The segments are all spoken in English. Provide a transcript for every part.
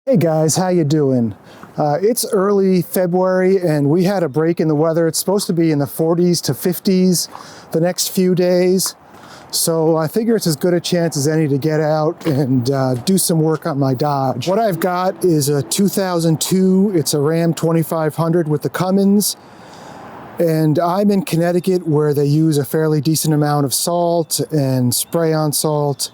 Hey guys, how you doing? It's early February and we had a break in the weather. It's supposed to be in the 40s to 50s the next few days. So I figure it's as good a chance as any to get out and do some work on my Dodge. What I've got is a 2002, it's a Ram 2500 with the Cummins. And I'm in Connecticut where they use a fairly decent amount of salt and spray-on salt.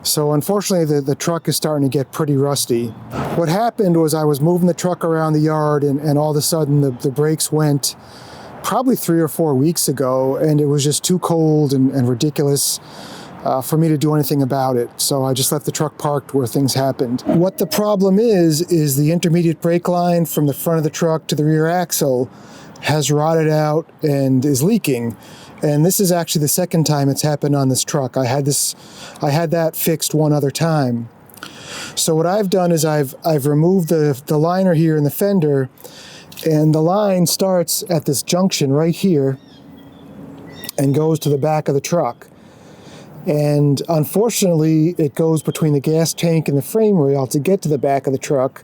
So unfortunately, the truck is starting to get pretty rusty. What happened was I was moving the truck around the yard and all of a sudden the brakes went probably 3 or 4 weeks ago, and it was just too cold and ridiculous for me to do anything about it. So I just left the truck parked where things happened. What the problem is the intermediate brake line from the front of the truck to the rear axle has rotted out and is leaking. And this is actually the second time it's happened on this truck. I had that fixed one other time. So what I've done is I've removed the liner here in the fender, and the line starts at this junction right here and goes to the back of the truck. And unfortunately, it goes between the gas tank and the frame rail to get to the back of the truck,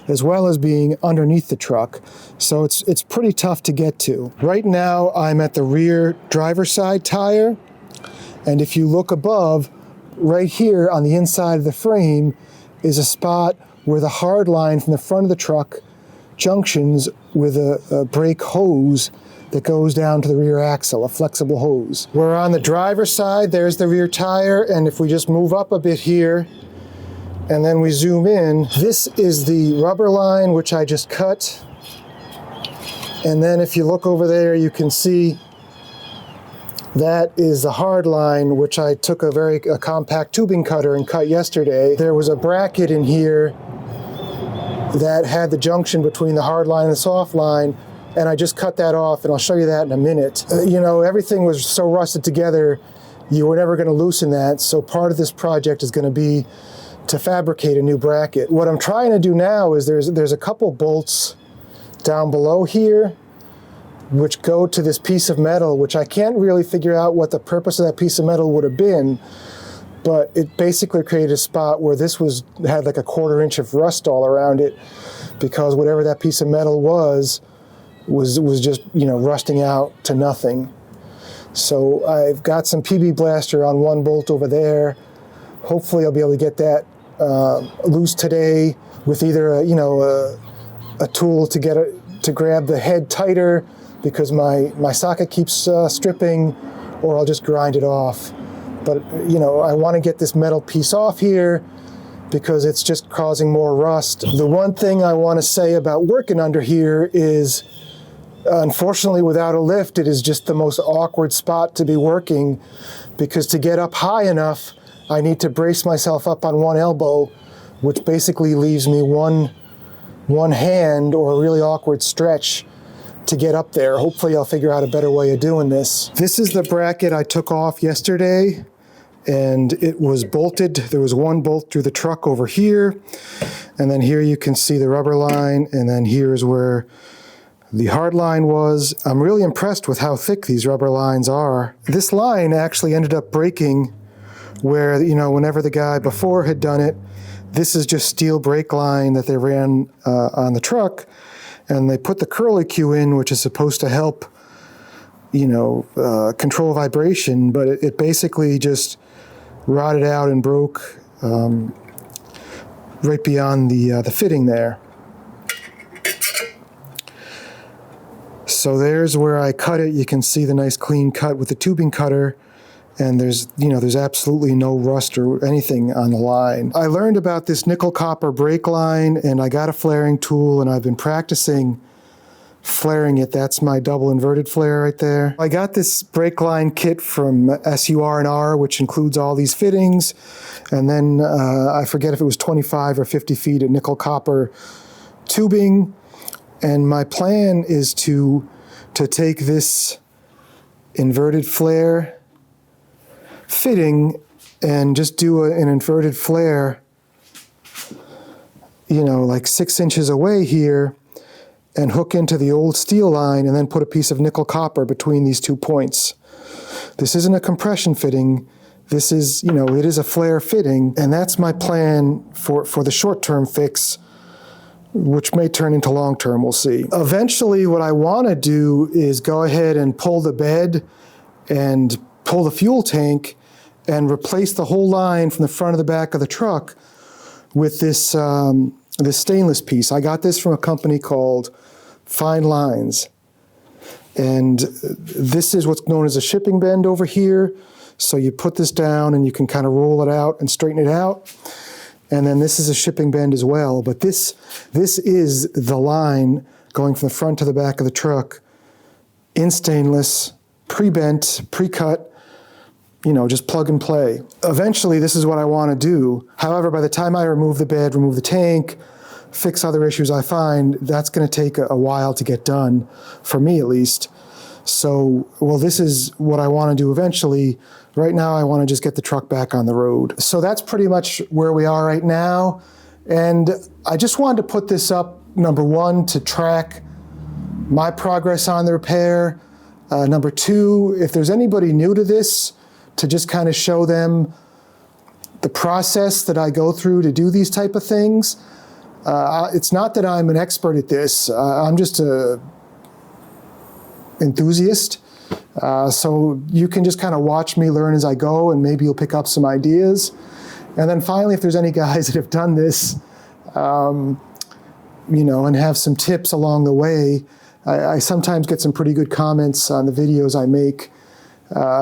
as well as being underneath the truck. So it's pretty tough to get to. Right now, I'm at the rear driver's side tire. And if you look above, right here on the inside of the frame is a spot where the hard line from the front of the truck junctions with a brake hose that goes down to the rear axle, a flexible hose. We're on the driver's side, there's the rear tire, and if we just move up a bit here, and then we zoom in, this is the rubber line which I just cut. And then if you look over there, you can see that is the hard line which I took a compact tubing cutter and cut yesterday. There was a bracket in here that had the junction between the hard line and the soft line, and I just cut that off, and I'll show you that in a minute. You know, everything was so rusted together, you were never going to loosen that, so part of this project is going to be to fabricate a new bracket. What I'm trying to do now is there's a couple bolts down below here which go to this piece of metal, which I can't really figure out what the purpose of that piece of metal would have been, but it basically created a spot where this had like a 1/4 inch of rust all around it, because whatever that piece of metal was just, you know, rusting out to nothing. So I've got some PB blaster on one bolt over there. Hopefully I'll be able to get that loose today with either a tool to grab the head tighter, because my socket keeps stripping, or I'll just grind it off. But you know, I want to get this metal piece off here because it's just causing more rust. The one thing I want to say about working under here is, unfortunately, without a lift, it is just the most awkward spot to be working, because to get up high enough, I need to brace myself up on one elbow, which basically leaves me one hand or a really awkward stretch to get up there. Hopefully I'll figure out a better way of doing this. This is the bracket I took off yesterday, and it was bolted. There was one bolt through the truck over here, and then here you can see the rubber line, and then here's where the hard line was. I'm really impressed with how thick these rubber lines are. This line actually ended up breaking where, you know, whenever the guy before had done it, this is just steel brake line that they ran on the truck, and they put the curlicue in, which is supposed to help, you know, control vibration, but it basically just rotted out and broke right beyond the fitting there. So there's where I cut it. You can see the nice clean cut with the tubing cutter, and there's absolutely no rust or anything on the line. I learned about this nickel copper brake line, and I got a flaring tool, and I've been practicing flaring it. That's my double inverted flare right there. I got this brake line kit from SUR&R, which includes all these fittings, and then I forget if it was 25 or 50 feet of nickel copper tubing. And my plan is to take this inverted flare fitting and just do an inverted flare, you know, like 6 inches away here, and hook into the old steel line, and then put a piece of nickel copper between these 2 points. This isn't a compression fitting. this is, you know, it is a flare fitting, and that's my plan for the short-term fix, which may turn into long-term, we'll see. Eventually, what I want to do is go ahead and pull the bed and pull the fuel tank and replace the whole line from the front of the back of the truck with this, this stainless piece. I got this from a company called Finalizing. And this is what's known as a shipping bend over here. So you put this down and you can kind of roll it out and straighten it out. And then this is a shipping bend as well. But this is the line going from the front to the back of the truck in stainless, pre-bent, pre-cut, you know, just plug and play. Eventually, this is what I want to do. However, by the time I remove the bed, remove the tank, fix other issues I find, that's going to take a while to get done, for me at least. So, well, this is what I want to do eventually. Right now, I want to just get the truck back on the road. So that's pretty much where we are right now. And I just wanted to put this up, number one, to track my progress on the repair. Number two, if there's anybody new to this, to just kind of show them the process that I go through to do these type of things. It's not that I'm an expert at this. I'm just a enthusiast. So you can just kind of watch me learn as I go, and maybe you'll pick up some ideas. And then finally, if there's any guys that have done this, you know, and have some tips along the way, I sometimes get some pretty good comments on the videos I make.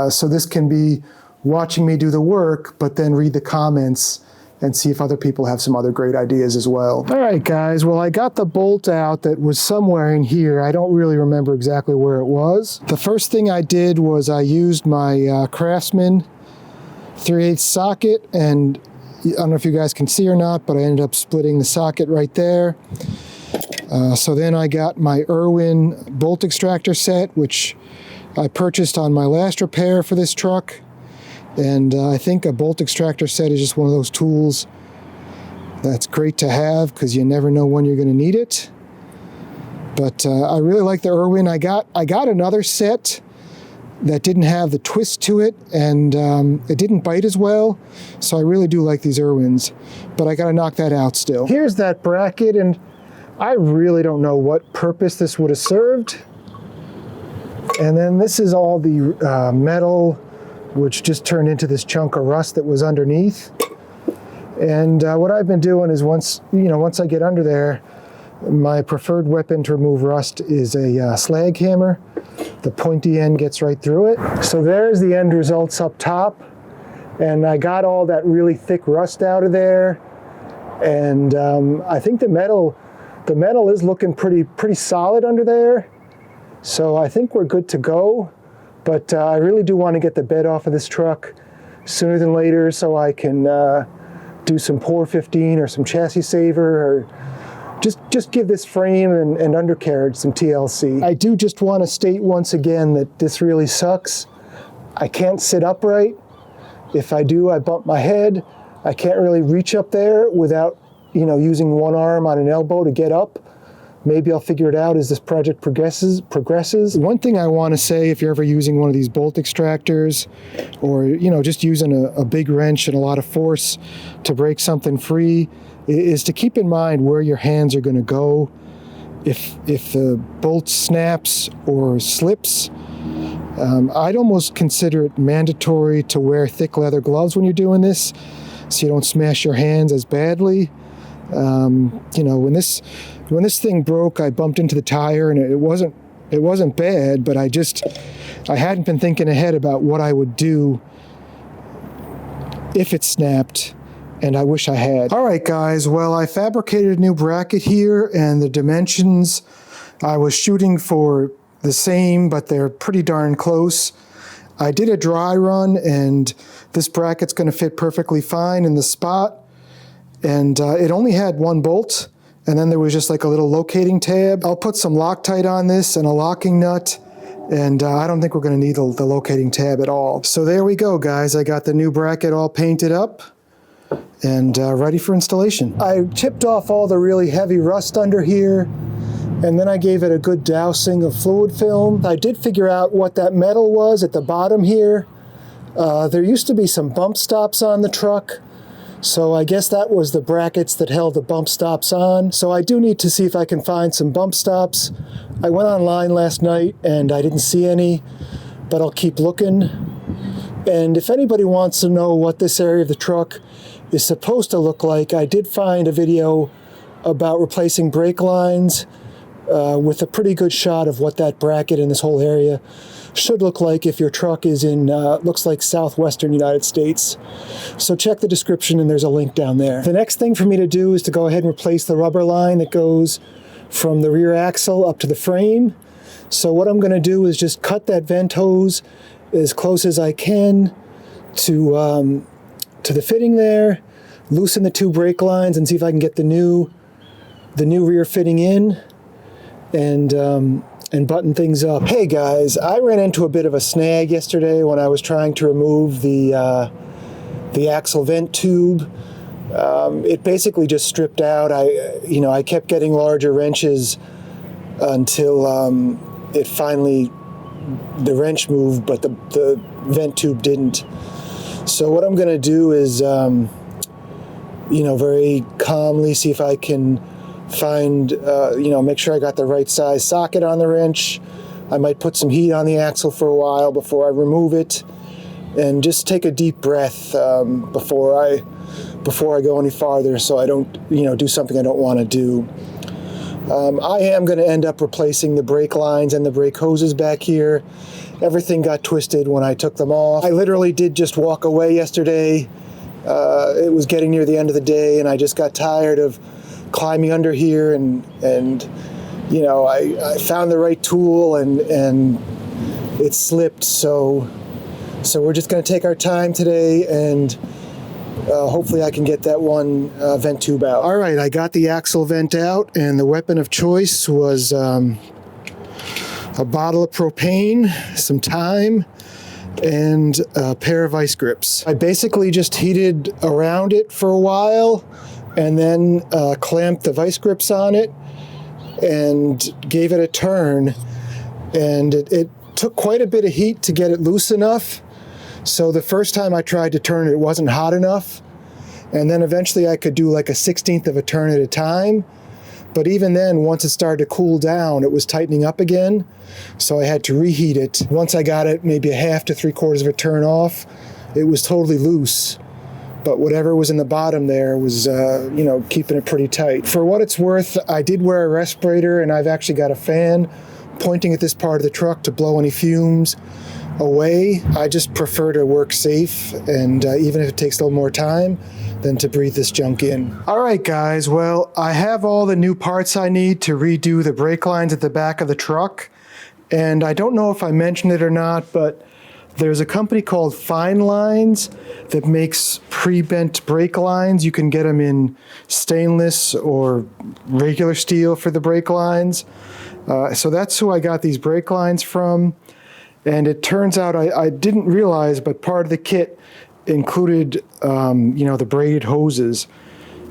So this can be watching me do the work, but then read the comments and see if other people have some other great ideas as well. All right, guys, well, I got the bolt out that was somewhere in here. I don't really remember exactly where it was. The first thing I did was I used my Craftsman 3/8 socket, and I don't know if you guys can see or not, but I ended up splitting the socket right there. So then I got my Irwin bolt extractor set, which I purchased on my last repair for this truck. And I think a bolt extractor set is just one of those tools that's great to have because you never know when you're going to need it. But I really like the Irwin. I got another set that didn't have the twist to it, and it didn't bite as well. So I really do like these Irwins, but I got to knock that out still. Here's that bracket, and I really don't know what purpose this would have served. And then this is all the metal, which just turned into this chunk of rust that was underneath. And what I've been doing is once I get under there, my preferred weapon to remove rust is a slag hammer. The pointy end gets right through it. So there's the end results up top. And I got all that really thick rust out of there. And I think the metal is looking pretty solid under there. So I think we're good to go, but I really do want to get the bed off of this truck sooner than later so I can do some Pour 15 or some chassis saver, or just give this frame and undercarriage some TLC. I do just want to state once again that this really sucks. I can't sit upright. If I do, I bump my head. I can't really reach up there without, you know, using one arm on an elbow to get up. Maybe I'll figure it out as this project progresses. One thing I want to say, if you're ever using one of these bolt extractors, or, you know, just using a big wrench and a lot of force to break something free, is to keep in mind where your hands are going to go. If the bolt snaps or slips, I'd almost consider it mandatory to wear thick leather gloves when you're doing this, so you don't smash your hands as badly. You know, when this thing broke, I bumped into the tire, and it wasn't bad, but I hadn't been thinking ahead about what I would do if it snapped, and I wish I had. All right, guys, well, I fabricated a new bracket here, and the dimensions I was shooting for the same, but they're pretty darn close. I did a dry run, and this bracket's going to fit perfectly fine in the spot. And it only had one bolt, and then there was just like a little locating tab. I'll put some Loctite on this and a locking nut, and I don't think we're going to need the locating tab at all. So there we go, guys. I got the new bracket all painted up and ready for installation. I chipped off all the really heavy rust under here, and then I gave it a good dousing of fluid film. I did figure out what that metal was at the bottom here. There used to be some bump stops on the truck, so I guess that was the brackets that held the bump stops on. So I do need to see if I can find some bump stops. I went online last night and I didn't see any, but I'll keep looking. And if anybody wants to know what this area of the truck is supposed to look like, I did find a video about replacing brake lines with a pretty good shot of what that bracket in this whole area should look like if your truck is in, looks like southwestern United States. So check the description and there's a link down there. The next thing for me to do is to go ahead and replace the rubber line that goes from the rear axle up to the frame. So what I'm going to do is just cut that vent hose as close as I can to the fitting there, loosen the two brake lines and see if I can get the new rear fitting in, and button things up. Hey guys, I ran into a bit of a snag yesterday when I was trying to remove the axle vent tube. It basically just stripped out. I kept getting larger wrenches until it finally, the wrench moved, but the vent tube didn't. So what I'm gonna do is, very calmly see if I can find, make sure I got the right size socket on the wrench. I might put some heat on the axle for a while before I remove it, and just take a deep breath before I go any farther, so I don't, do something I don't want to do. I am going to end up replacing the brake lines and the brake hoses back here. Everything got twisted when I took them off. I literally did just walk away yesterday. It was getting near the end of the day, and I just got tired of climbing under here, and I found the right tool, and it slipped. So we're just going to take our time today, and hopefully I can get that one vent tube out. All right, I got the axle vent out, and the weapon of choice was a bottle of propane, some thyme, and a pair of vice grips. I basically just heated around it for a while, and then clamped the vice grips on it and gave it a turn. And it took quite a bit of heat to get it loose enough. So the first time I tried to turn it, it wasn't hot enough. And then eventually I could do like a 1/16 of a turn at a time. But even then, once it started to cool down, it was tightening up again. So I had to reheat it. Once I got it maybe a 1/2 to 3/4 of a turn off, it was totally loose. But whatever was in the bottom there was, keeping it pretty tight. For what it's worth, I did wear a respirator, and I've actually got a fan pointing at this part of the truck to blow any fumes away. I just prefer to work safe, and even if it takes a little more time, than to breathe this junk in. All right, guys, well, I have all the new parts I need to redo the brake lines at the back of the truck, and I don't know if I mentioned it or not, but there's a company called Finalizing that makes pre-bent brake lines. You can get them in stainless or regular steel for the brake lines. So that's who I got these brake lines from. And it turns out I didn't realize, but part of the kit included, the braided hoses.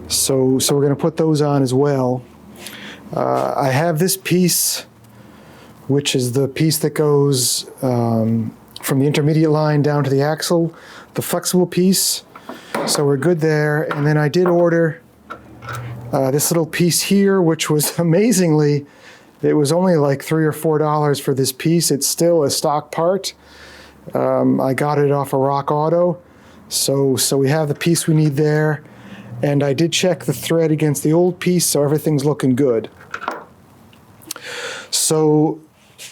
So we're going to put those on as well. I have this piece, which is the piece that goes from the intermediate line down to the axle, the flexible piece. So we're good there. And then I did order this little piece here, which was amazingly, it was only like $3 or $4 for this piece. It's still a stock part. I got it off of Rock Auto. So we have the piece we need there. And I did check the thread against the old piece, so everything's looking good. So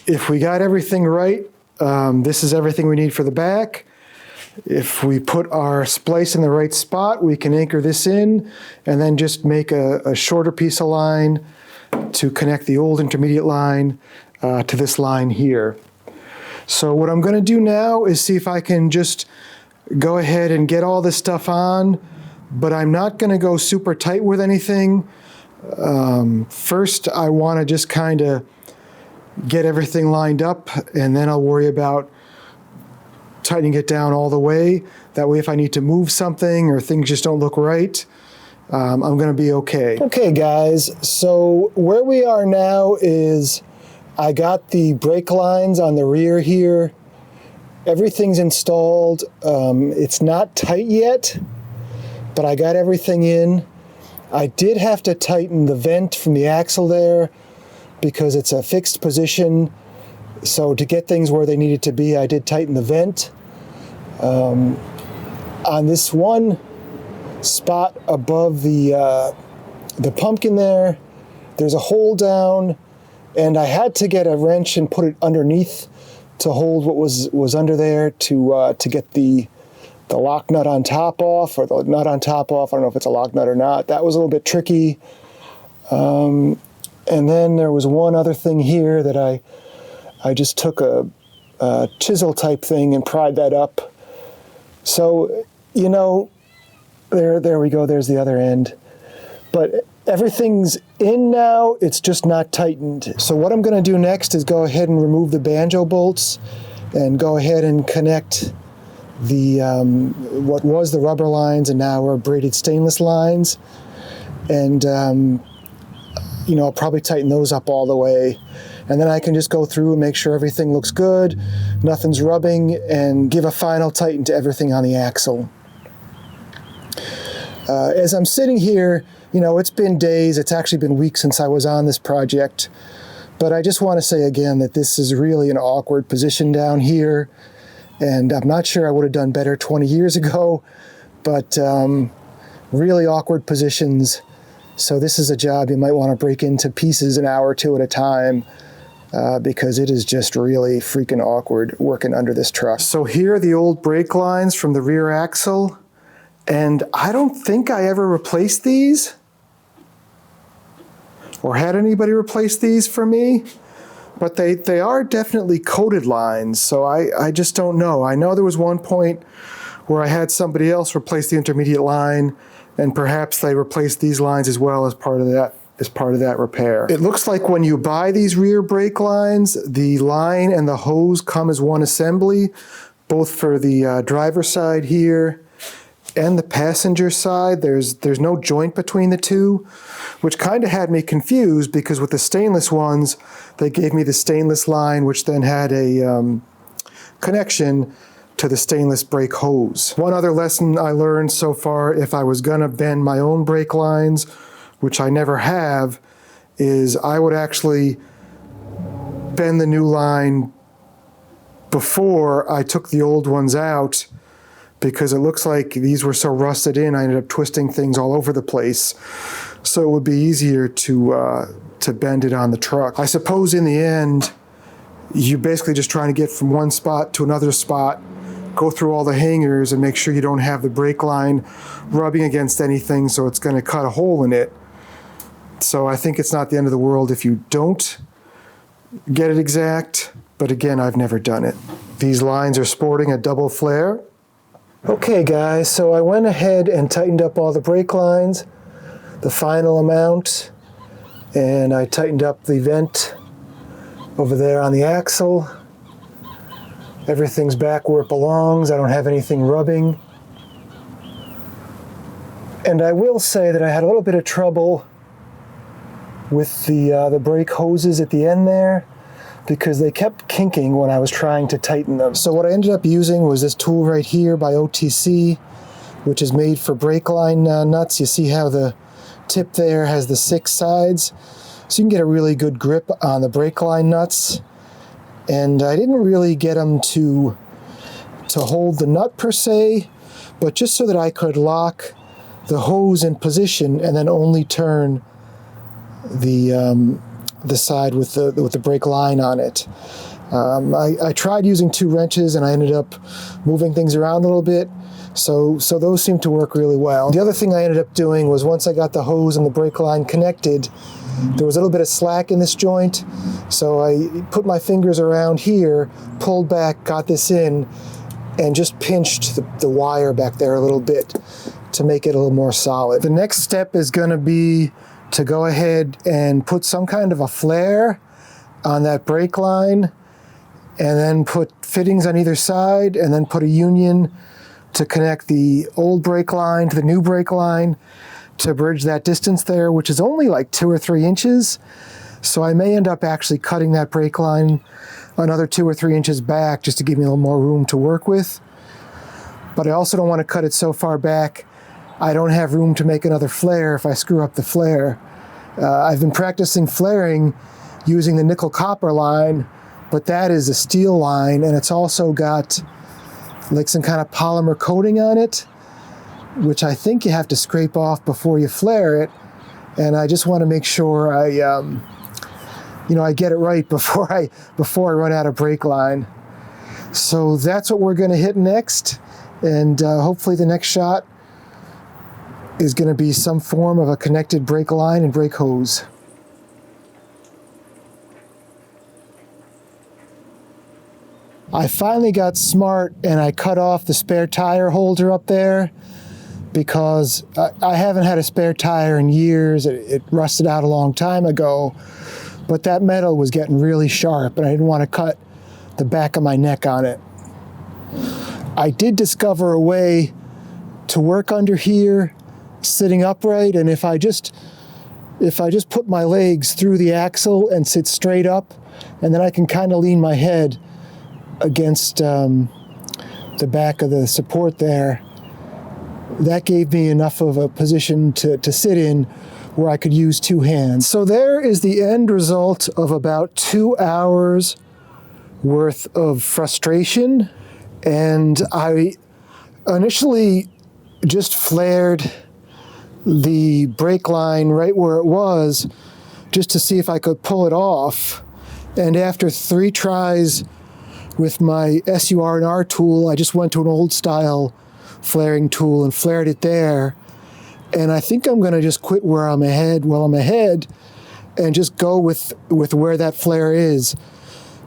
if we got everything right, this is everything we need for the back. If we put our splice in the right spot, we can anchor this in and then just make a shorter piece of line to connect the old intermediate line to this line here. So what I'm going to do now is see if I can just go ahead and get all this stuff on, but I'm not going to go super tight with anything. First, I want to just kind of get everything lined up, and then I'll worry about tightening it down all the way. That way, if I need to move something or things just don't look right, I'm going to be okay. Okay, guys, so where we are now is I got the brake lines on the rear here Everything's installed. It's not tight yet, but I got everything in. I did have to tighten the vent from the axle there because it's a fixed position. So to get things where they needed to be, I did tighten the vent. On this one spot above the pumpkin there's a hole down, and I had to get a wrench and put it underneath to hold what was under there to get the lock nut on top off, or the nut on top off. I don't know if it's a lock nut or not. That was a little bit tricky. And then there was one other thing here that I just took a chisel type thing and pried that up. So, you know, there we go, there's the other end. But everything's in now, it's just not tightened. So what I'm gonna do next is go ahead and remove the banjo bolts and go ahead and connect the what was the rubber lines and now are braided stainless lines. And you know, I'll probably tighten those up all the way. And then I can just go through and make sure everything looks good, nothing's rubbing, and give a final tighten to everything on the axle. As I'm sitting here, you know, it's been days, it's actually been weeks since I was on this project, but I just want to say again that this is really an awkward position down here, and I'm not sure I would have done better 20 years ago, but really awkward positions. So this is a job you might want to break into pieces an hour or two at a time, because it is just really freaking awkward working under this truck. So here are the old brake lines from the rear axle, and I don't think I ever replaced these, or had anybody replace these for me, but they are definitely coated lines, so I just don't know. I know there was one point where I had somebody else replace the intermediate line, and perhaps they replaced these lines as well as part of that repair. It looks like when you buy these rear brake lines, the line and the hose come as one assembly, both for the driver's side here and the passenger side. There's no joint between the two, which kind of had me confused because with the stainless ones, they gave me the stainless line, which then had a connection to the stainless brake hose. One other lesson I learned so far, if I was gonna bend my own brake lines, which I never have, is I would actually bend the new line before I took the old ones out, because it looks like these were so rusted in, I ended up twisting things all over the place. So it would be easier to bend it on the truck. I suppose in the end, you're basically just trying to get from one spot to another spot, go through all the hangers and make sure you don't have the brake line rubbing against anything, so it's gonna cut a hole in it. So I think it's not the end of the world if you don't get it exact, but again, I've never done it. These lines are sporting a double flare. Okay guys, so I went ahead and tightened up all the brake lines, the final amount, and I tightened up the vent over there on the axle. Everything's back where it belongs. I don't have anything rubbing. And I will say that I had a little bit of trouble with the brake hoses at the end there, because they kept kinking when I was trying to tighten them. So what I ended up using was this tool right here by OTC, which is made for brake line nuts. You see how the tip there has the 6 sides? So you can get a really good grip on the brake line nuts. And I didn't really get them to hold the nut per se, but just so that I could lock the hose in position and then only turn the side with the brake line on it. I tried using 2 wrenches and I ended up moving things around a little bit, so those seem to work really well. The other thing I ended up doing was, once I got the hose and the brake line connected, there was a little bit of slack in this joint, so I put my fingers around here, pulled back, got this in, and just pinched the wire back there a little bit to make it a little more solid. The next step is going to be to go ahead and put some kind of a flare on that brake line, and then put fittings on either side, and then put a union to connect the old brake line to the new brake line to bridge that distance there, which is only like 2 or 3 inches. So I may end up actually cutting that brake line another 2 or 3 inches back just to give me a little more room to work with. But I also don't want to cut it so far back I don't have room to make another flare if I screw up the flare. I've been practicing flaring using the nickel copper line, but that is a steel line, and it's also got like some kind of polymer coating on it, which I think you have to scrape off before you flare it. And I just want to make sure I get it right before I run out of brake line. So that's what we're going to hit next, and hopefully the next shot is going to be some form of a connected brake line and brake hose. I finally got smart and I cut off the spare tire holder up there because I haven't had a spare tire in years. It rusted out a long time ago, but that metal was getting really sharp and I didn't want to cut the back of my neck on it. I did discover a way to work under here sitting upright, and if I just put my legs through the axle and sit straight up, and then I can kind of lean my head against the back of the support there, that gave me enough of a position to sit in where I could use 2 hands. So there is the end result of about 2 hours worth of frustration, and I initially just flared the brake line right where it was just to see if I could pull it off. And after 3 tries with my SUR&R tool, I just went to an old style flaring tool and flared it there. And I think I'm going to just quit where I'm ahead and just go with where that flare is,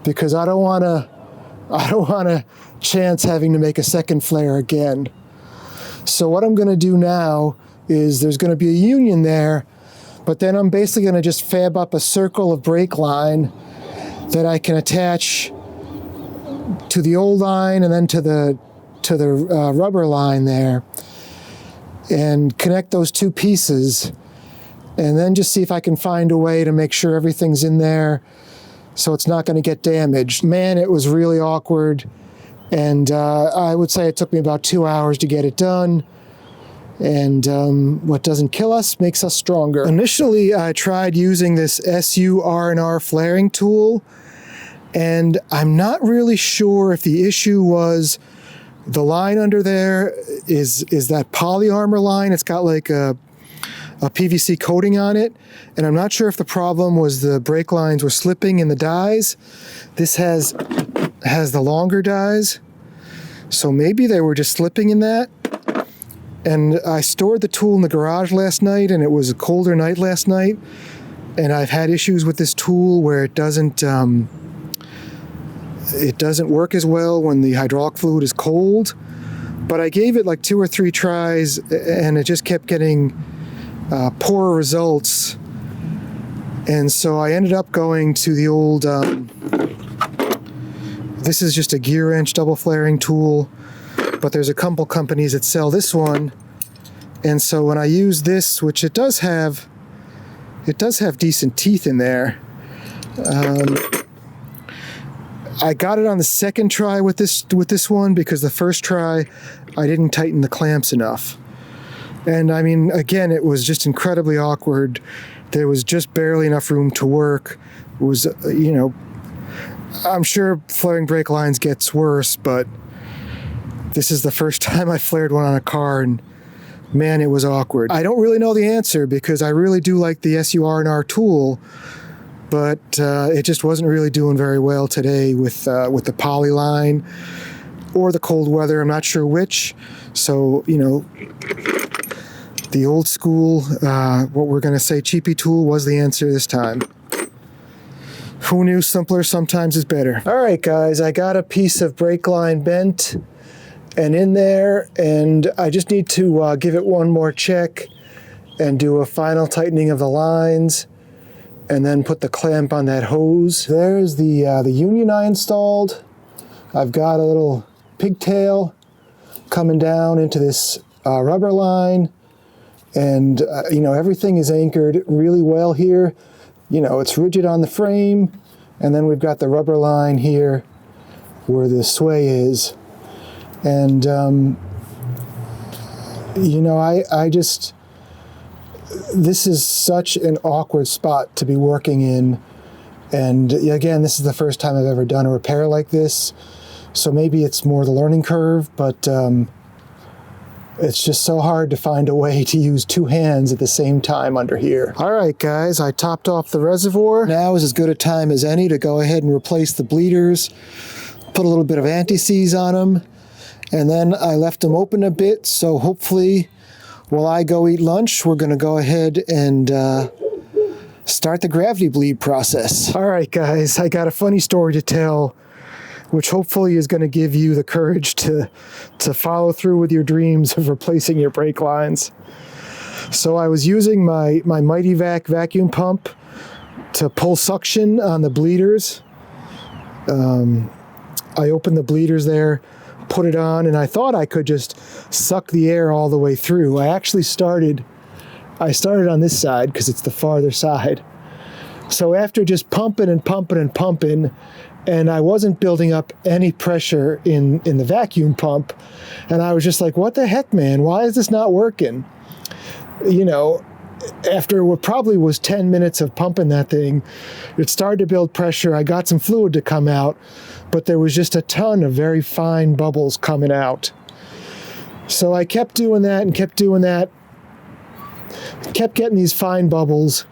because I don't want to chance having to make a second flare again. So what I'm going to do now is there's going to be a union there, but then I'm basically going to just fab up a circle of brake line that I can attach to the old line and then to the rubber line there, and connect those 2 pieces, and then just see if I can find a way to make sure everything's in there so it's not going to get damaged. Man, it was really awkward, and I would say it took me about 2 hours to get it done. And what doesn't kill us makes us stronger. Initially, I tried using this SUR&R flaring tool, and I'm not really sure if the issue was the line under there is that poly armor line. It's got like a PVC coating on it, and I'm not sure if the problem was the brake lines were slipping in the dies. This has the longer dies, so maybe they were just slipping in that. And I stored the tool in the garage last night, and it was a colder night last night, and I've had issues with this tool where it doesn't work as well when the hydraulic fluid is cold. But I gave it like 2 or 3 tries, and it just kept getting poorer results. And so I ended up going to the old, this is just a gear wrench double flaring tool, but there's a couple companies that sell this one. And so when I use this, which it does have decent teeth in there. I got it on the second try with this one because the first try I didn't tighten the clamps enough. And I mean, again, it was just incredibly awkward. There was just barely enough room to work. It was, I'm sure flaring brake lines gets worse, but this is the first time I flared one on a car, and man, it was awkward. I don't really know the answer because I really do like the SUR&R tool, but it just wasn't really doing very well today with the poly line or the cold weather. I'm not sure which. So, the old school, what we're going to say cheapy tool was the answer this time. Who knew simpler sometimes is better? All right, guys, I got a piece of brake line bent and in there, and I just need to give it one more check and do a final tightening of the lines, and then put the clamp on that hose. There's the union I installed. I've got a little pigtail coming down into this rubber line, and everything is anchored really well here. you know, it's rigid on the frame, and then we've got the rubber line here where the sway is. And, you know, I just, this is such an awkward spot to be working in. And again, this is the first time I've ever done a repair like this. So maybe it's more the learning curve, but it's just so hard to find a way to use two hands at the same time under here. All right, guys, I topped off the reservoir. Now is as good a time as any to go ahead and replace the bleeders, put a little bit of anti-seize on them, and then I left them open a bit, so hopefully while I go eat lunch, we're gonna go ahead and start the gravity bleed process. All right, guys, I got a funny story to tell, which hopefully is going to give you the courage to follow through with your dreams of replacing your brake lines. So I was using my Mighty Vac vacuum pump to pull suction on the bleeders. I opened the bleeders there, put it on, and I thought I could just suck the air all the way through. I started on this side because it's the farther side. So after just pumping and pumping and pumping, and I wasn't building up any pressure in the vacuum pump, and I was just like, what the heck, man? Why is this not working? You know, after what probably was 10 minutes of pumping that thing, it started to build pressure. I got some fluid to come out, but there was just a ton of very fine bubbles coming out. So I kept doing that and kept doing that, kept getting these fine bubbles.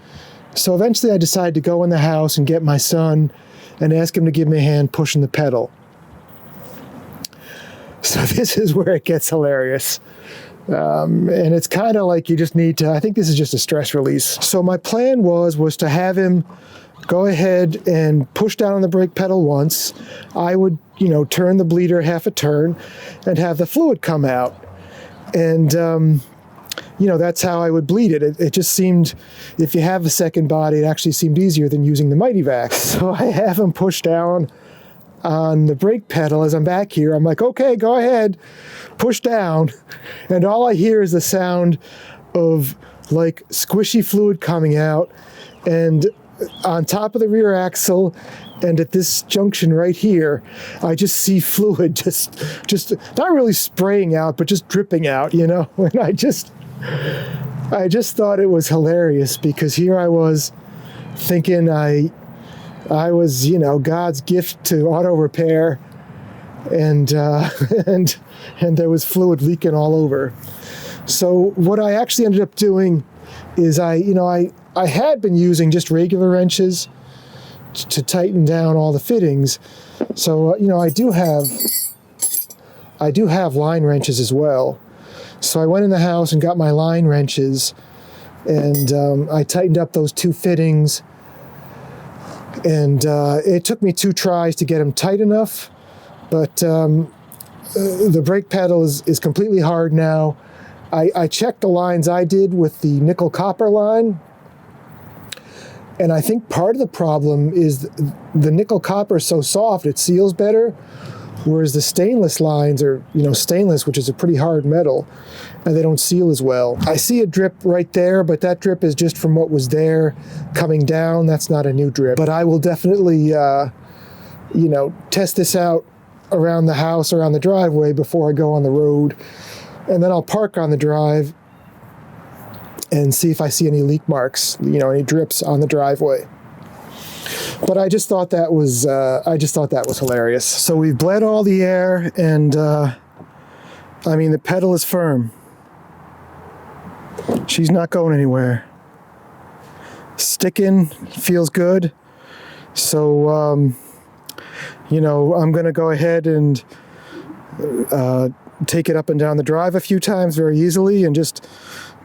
So eventually I decided to go in the house and get my son and ask him to give me a hand pushing the pedal. So this is where it gets hilarious. And it's kind of like you just need to, I think this is just a stress release. So my plan was to have him go ahead and push down on the brake pedal once. I would, you know, turn the bleeder half a turn and have the fluid come out. And, you know, that's how I would bleed it. It just seemed, if you have a second body, it actually seemed easier than using the Mighty Vac. So I have him push down on the brake pedal as I'm back here. I'm like, okay, go ahead, push down. And all I hear is the sound of like squishy fluid coming out. And on top of the rear axle and at this junction right here, I just see fluid just not really spraying out, but just dripping out, you know? And I just thought it was hilarious because here I was thinking I was, you know, God's gift to auto repair, and and there was fluid leaking all over. So what I actually ended up doing is I had been using just regular wrenches to tighten down all the fittings. So you know, I do have line wrenches as well. So I went in the house and got my line wrenches, and I tightened up those two fittings. And it took me 2 tries to get them tight enough, but the brake pedal is completely hard now. I checked the lines I did with the nickel copper line, and I think part of the problem is the nickel copper is so soft it seals better, whereas the stainless lines are, you know, stainless, which is a pretty hard metal, and they don't seal as well. I see a drip right there, but that drip is just from what was there coming down. That's not a new drip. But I will definitely, you know, test this out around the house, around the driveway before I go on the road. And then I'll park on the drive and see if I see any leak marks, you know, any drips on the driveway. But I just thought that was hilarious. So we've bled all the air, and I mean, the pedal is firm. She's not going anywhere. Sticking, feels good. So, you know, I'm gonna go ahead and take it up and down the drive a few times very easily and just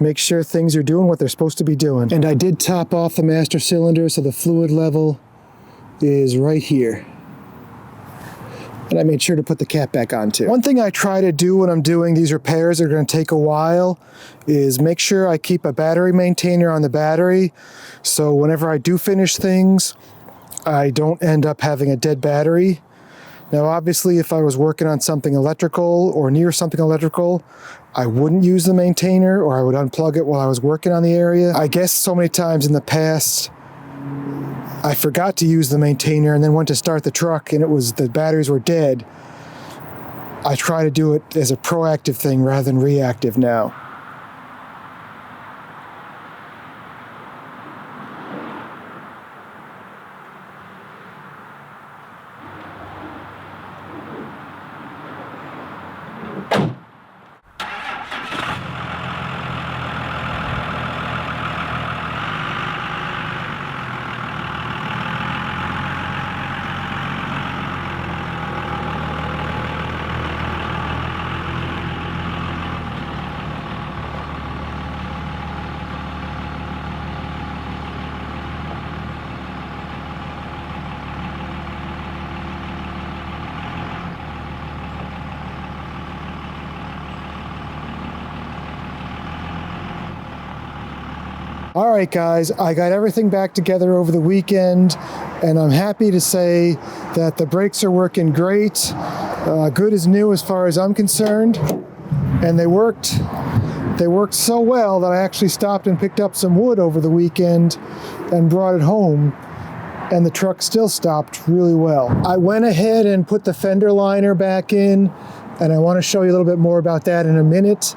make sure things are doing what they're supposed to be doing. And I did top off the master cylinder, so the fluid level is right here. And I made sure to put the cap back on too. One thing I try to do when I'm doing these repairs that are going to take a while is make sure I keep a battery maintainer on the battery, so whenever I do finish things, I don't end up having a dead battery. Now obviously if I was working on something electrical or near something electrical, I wouldn't use the maintainer, or I would unplug it while I was working on the area. I guess so many times in the past I forgot to use the maintainer and then went to start the truck and the batteries were dead. I try to do it as a proactive thing rather than reactive now. All right, guys, I got everything back together over the weekend, and I'm happy to say that the brakes are working great. Good as new as far as I'm concerned, and they worked so well that I actually stopped and picked up some wood over the weekend and brought it home, and the truck still stopped really well. I went ahead and put the fender liner back in, and I want to show you a little bit more about that in a minute.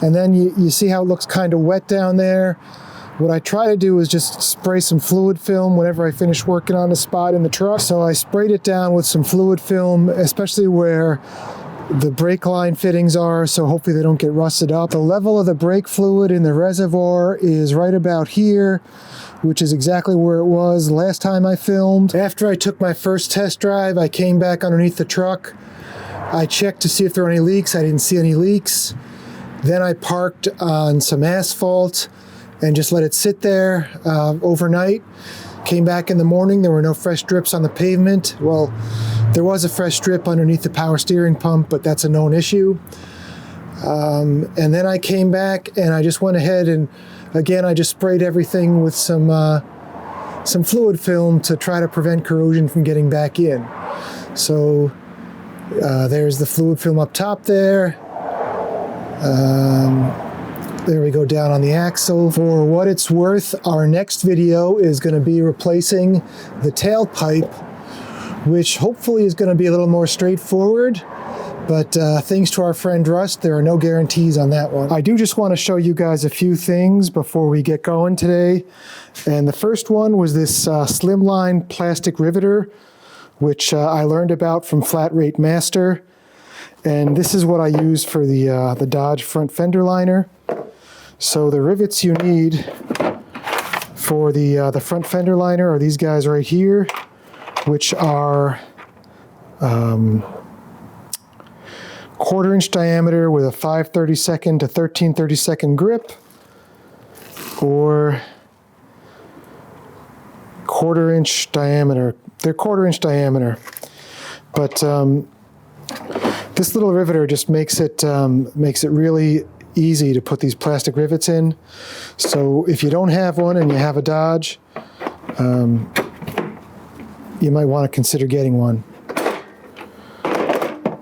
And then you see how it looks kind of wet down there. What I try to do is just spray some fluid film whenever I finish working on a spot in the truck. So I sprayed it down with some fluid film, especially where the brake line fittings are, so hopefully they don't get rusted up. The level of the brake fluid in the reservoir is right about here, which is exactly where it was last time I filmed. After I took my first test drive, I came back underneath the truck. I checked to see if there were any leaks. I didn't see any leaks. Then I parked on some asphalt and just let it sit there overnight. Came back in the morning, there were no fresh drips on the pavement. Well, there was a fresh drip underneath the power steering pump, but that's a known issue. And then I came back and I just went ahead and, again, I just sprayed everything with some fluid film to try to prevent corrosion from getting back in. So there's the fluid film up top there. There we go, down on the axle. For what it's worth, our next video is going to be replacing the tailpipe, which hopefully is going to be a little more straightforward. But thanks to our friend Russ, there are no guarantees on that one. I do just want to show you guys a few things before we get going today. And the first one was this slimline plastic riveter, which I learned about from Flat Rate Master. And this is what I use for the Dodge front fender liner. So the rivets you need for the front fender liner are these guys right here, which are 1/4 inch diameter with a 5/32 to 13/32 grip, or 1/4 inch diameter. They're 1/4 inch diameter, but this little riveter just makes it really easy to put these plastic rivets in. So if you don't have one and you have a Dodge, you might want to consider getting one.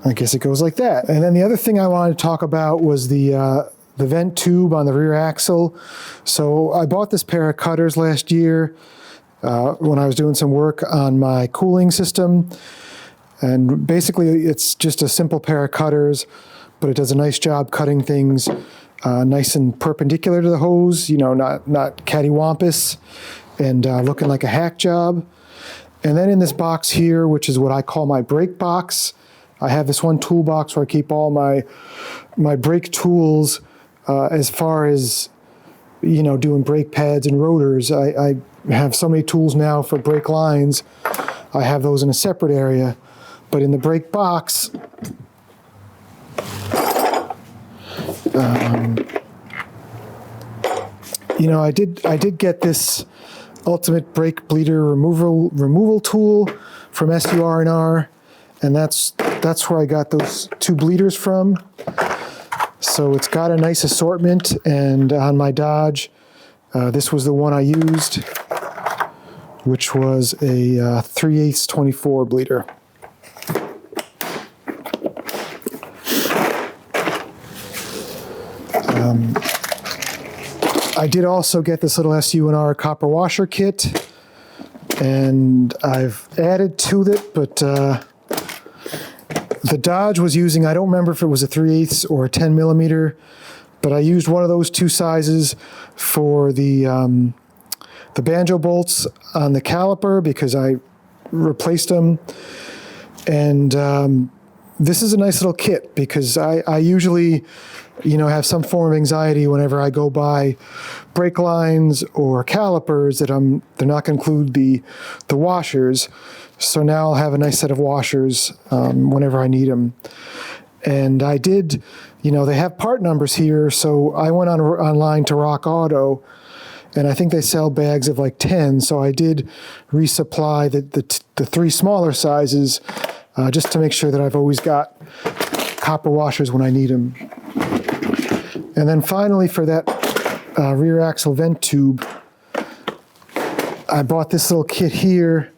I guess it goes like that. And then the other thing I wanted to talk about was the vent tube on the rear axle. So I bought this pair of cutters last year when I was doing some work on my cooling system. And basically it's just a simple pair of cutters, but it does a nice job cutting things nice and perpendicular to the hose, you know, not cattywampus and looking like a hack job. And then in this box here, which is what I call my brake box, I have this one toolbox where I keep all my brake tools as far as, you know, doing brake pads and rotors. I have so many tools now for brake lines. I have those in a separate area. But in the brake box, you know, I did get this ultimate brake bleeder removal tool from SUR&R, and that's where I got those 2 bleeders from. So it's got a nice assortment, and on my Dodge, this was the one I used, which was a 3/8 24 bleeder. I did also get this little SUR&R copper washer kit, and I've added to it, but the Dodge was using, I don't remember if it was a 3/8 or a 10 millimeter, but I used one of those two sizes for the banjo bolts on the caliper because I replaced them. And this is a nice little kit because I usually, have some form of anxiety whenever I go buy brake lines or calipers that they're not going to include the washers. So now I'll have a nice set of washers whenever I need them. And I did, they have part numbers here, so I went online to Rock Auto, and I think they sell bags of like 10, so I did resupply the 3 smaller sizes just to make sure that I've always got copper washers when I need them. And then finally, for that rear axle vent tube, I bought this little kit here,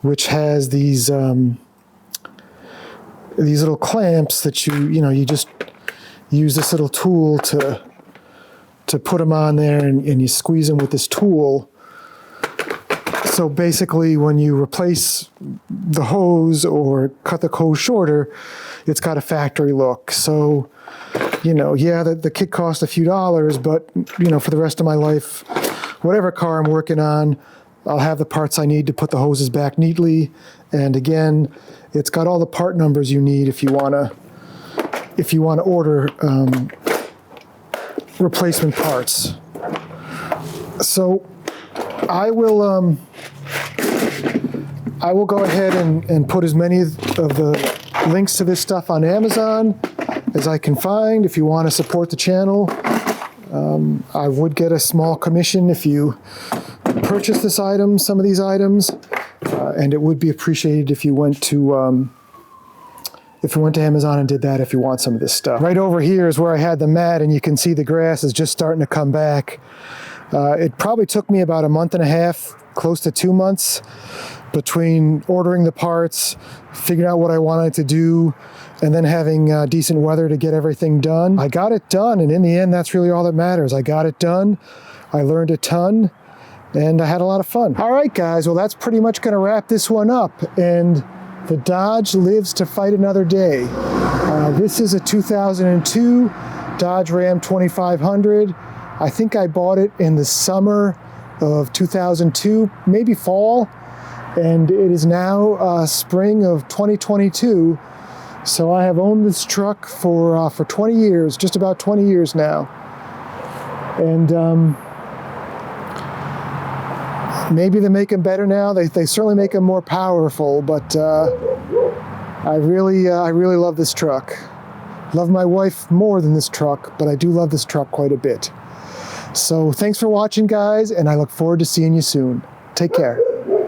which has these little clamps that you just use this little tool to put them on there, and you squeeze them with this tool. So basically, when you replace the hose or cut the hose shorter, it's got a factory look. So, the kit cost a few dollars, but, for the rest of my life, whatever car I'm working on, I'll have the parts I need to put the hoses back neatly. And again, it's got all the part numbers you need if you want to order replacement parts. So I will go ahead and put as many of the links to this stuff on Amazon as I can find. If you want to support the channel, I would get a small commission if you purchase some of these items, and it would be appreciated if you went to Amazon and did that if you want some of this stuff. Right over here is where I had the mat, and you can see the grass is just starting to come back. It probably took me about a month and a half, close to 2 months, between ordering the parts, figuring out what I wanted to do, and then having decent weather to get everything done. I got it done, and in the end, that's really all that matters. I got it done, I learned a ton, and I had a lot of fun. All right, guys, well, that's pretty much gonna wrap this one up, and the Dodge lives to fight another day. This is a 2002 Dodge Ram 2500. I think I bought it in the summer of 2002, maybe fall, and it is now spring of 2022. So I have owned this truck for 20 years, just about 20 years now. And maybe they make them better now. They certainly make them more powerful, but I really love this truck. Love my wife more than this truck, but I do love this truck quite a bit. So thanks for watching, guys, and I look forward to seeing you soon. Take care.